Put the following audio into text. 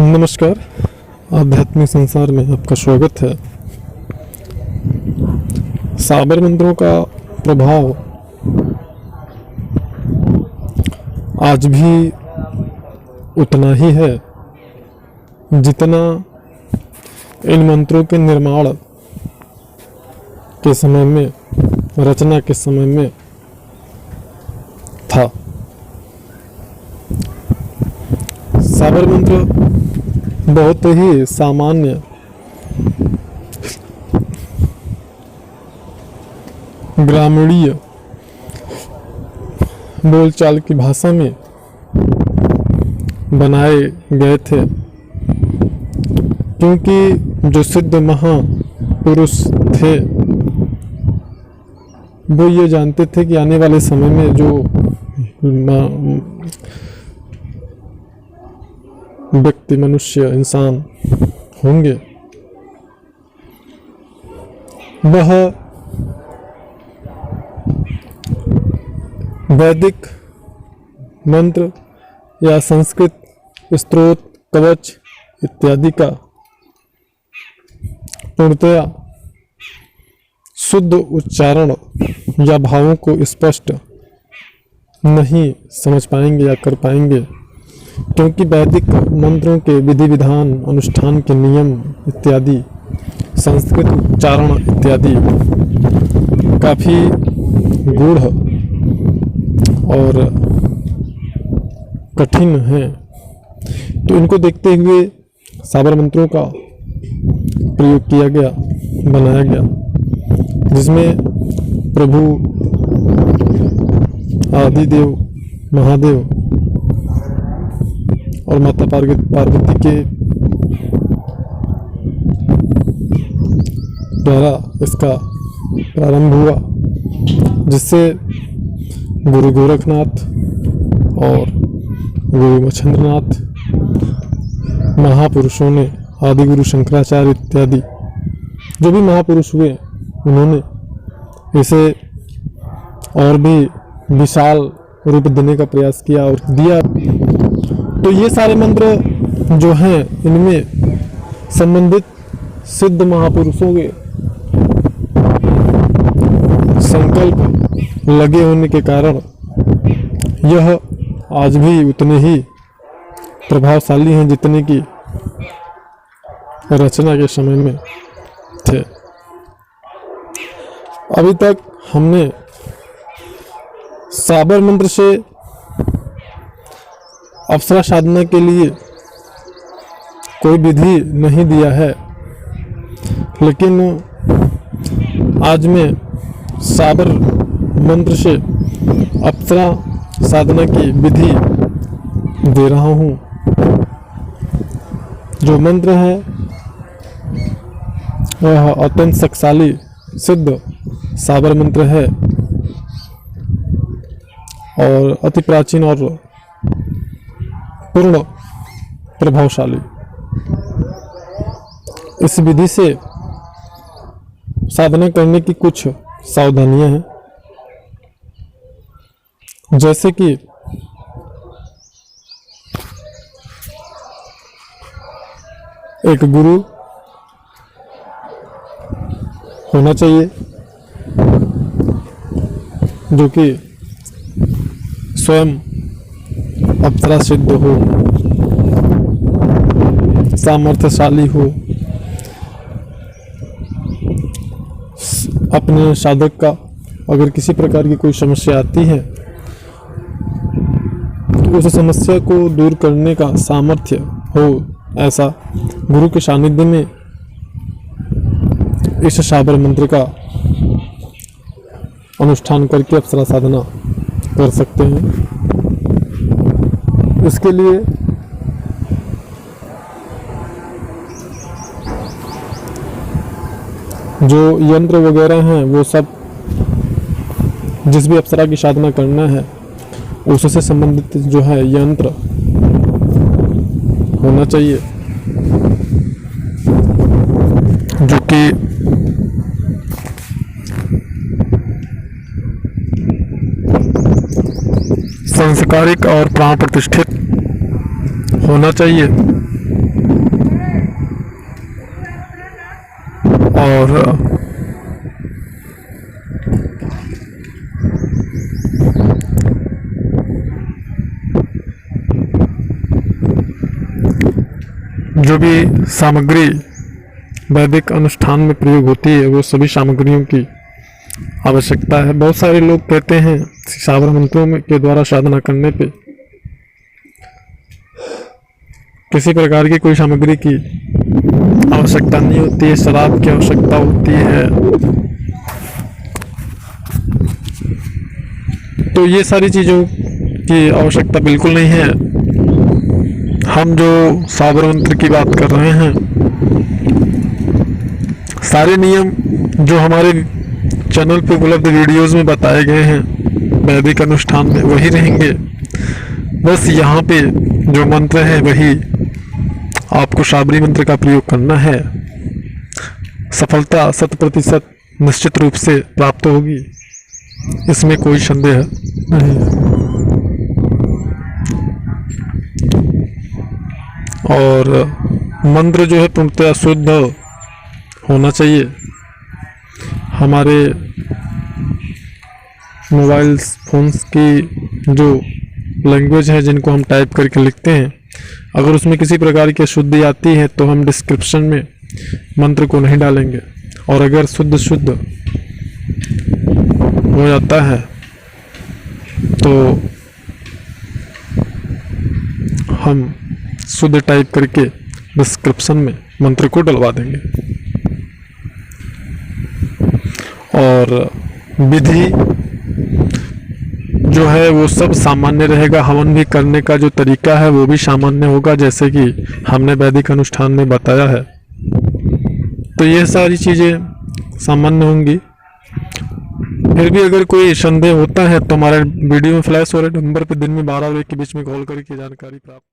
नमस्कार। आध्यात्मिक संसार में आपका स्वागत है। साबर मंत्रों का प्रभाव आज भी उतना ही है जितना इन मंत्रों के निर्माण के समय में, रचना के समय में था। साबर मंत्र बहुत ही सामान्य ग्रामीणीय बोलचाल की भाषा में बनाए गए थे, क्योंकि जो सिद्ध महापुरुष थे वो ये जानते थे कि आने वाले समय में जो व्यक्ति, मनुष्य, इंसान होंगे वह वैदिक मंत्र या संस्कृत स्तोत्र, कवच इत्यादि का पूर्णतया शुद्ध उच्चारण या भावों को स्पष्ट नहीं समझ पाएंगे या कर पाएंगे, क्योंकि वैदिक मंत्रों के विधि विधान, अनुष्ठान के नियम इत्यादि, संस्कृत उच्चारण इत्यादि काफ़ी गूढ़ और कठिन हैं। तो इनको देखते हुए साबर मंत्रों का प्रयोग किया गया, बनाया गया, जिसमें प्रभु आदिदेव महादेव और माता पार्वती के द्वारा इसका प्रारंभ हुआ, जिससे गुरु गोरखनाथ और गुरु मच्छंद्रनाथ महापुरुषों ने, आदि गुरु शंकराचार्य इत्यादि जो भी महापुरुष हुए, उन्होंने इसे और भी विशाल रूप देने का प्रयास किया और दिया। तो ये सारे मंत्र जो हैं, इनमें संबंधित सिद्ध महापुरुषों के संकल्प लगे होने के कारण यह आज भी उतने ही प्रभावशाली हैं जितने की रचना के समय में थे। अभी तक हमने साबर मंत्र से अप्सरा साधना के लिए कोई विधि नहीं दिया है, लेकिन आज मैं साबर मंत्र से अप्सरा साधना की विधि दे रहा हूँ। जो मंत्र है वह अत्यंत शक्तिशाली सिद्ध साबर मंत्र है और अति प्राचीन और पूर्ण प्रभावशाली। इस विधि से साधना करने की कुछ सावधानियां हैं, जैसे कि एक गुरु होना चाहिए जो कि स्वयं अप्सरा सिद्ध हो, सामर्थ्यशाली हो, अपने साधक का अगर किसी प्रकार की कोई समस्या आती है तो उस समस्या को दूर करने का सामर्थ्य हो, ऐसा गुरु के सानिध्य में इस साबर मंत्र का अनुष्ठान करके अप्सरा साधना कर सकते हैं। इसके लिए जो यंत्र वगैरह हैं वो सब, जिस भी अप्सरा की साधना करना है उससे संबंधित जो है यंत्र होना चाहिए, जो कि संस्कारिक और प्राण प्रतिष्ठित होना चाहिए। और जो भी सामग्री वैदिक अनुष्ठान में प्रयोग होती है वो सभी सामग्रियों की आवश्यकता है। बहुत सारे लोग कहते हैं साबर मंत्रों में के द्वारा साधना करने पे किसी प्रकार की कोई सामग्री की आवश्यकता नहीं होती है, शराब की आवश्यकता होती है। तो ये सारी चीज़ों की आवश्यकता बिल्कुल नहीं है। हम जो साबर मंत्र की बात कर रहे हैं, सारे नियम जो हमारे चैनल पे उपलब्ध वीडियोस में बताए गए हैं वैदिक अनुष्ठान में वही रहेंगे। बस यहाँ पे जो मंत्र है वही आपको साबरी मंत्र का प्रयोग करना है। सफलता 100% निश्चित रूप से प्राप्त होगी, इसमें कोई संदेह नहीं है। और मंत्र जो है पूर्णतः शुद्ध होना चाहिए। हमारे मोबाइल फोन्स की जो लैंग्वेज है जिनको हम टाइप करके लिखते हैं, अगर उसमें किसी प्रकार की अशुद्धि आती है तो हम डिस्क्रिप्शन में मंत्र को नहीं डालेंगे। और अगर शुद्ध हो जाता है तो हम शुद्ध टाइप करके डिस्क्रिप्शन में मंत्र को डलवा देंगे। और विधि जो है वो सब सामान्य रहेगा। हवन भी करने का जो तरीका है वो भी सामान्य होगा, जैसे कि हमने वैदिक अनुष्ठान में बताया है। तो ये सारी चीज़ें सामान्य होंगी। फिर भी अगर कोई संदेह होता है तो हमारे वीडियो में फ्लैश हो रहे नंबर पर दिन में 12 और 1 के बीच में कॉल करके जानकारी प्राप्त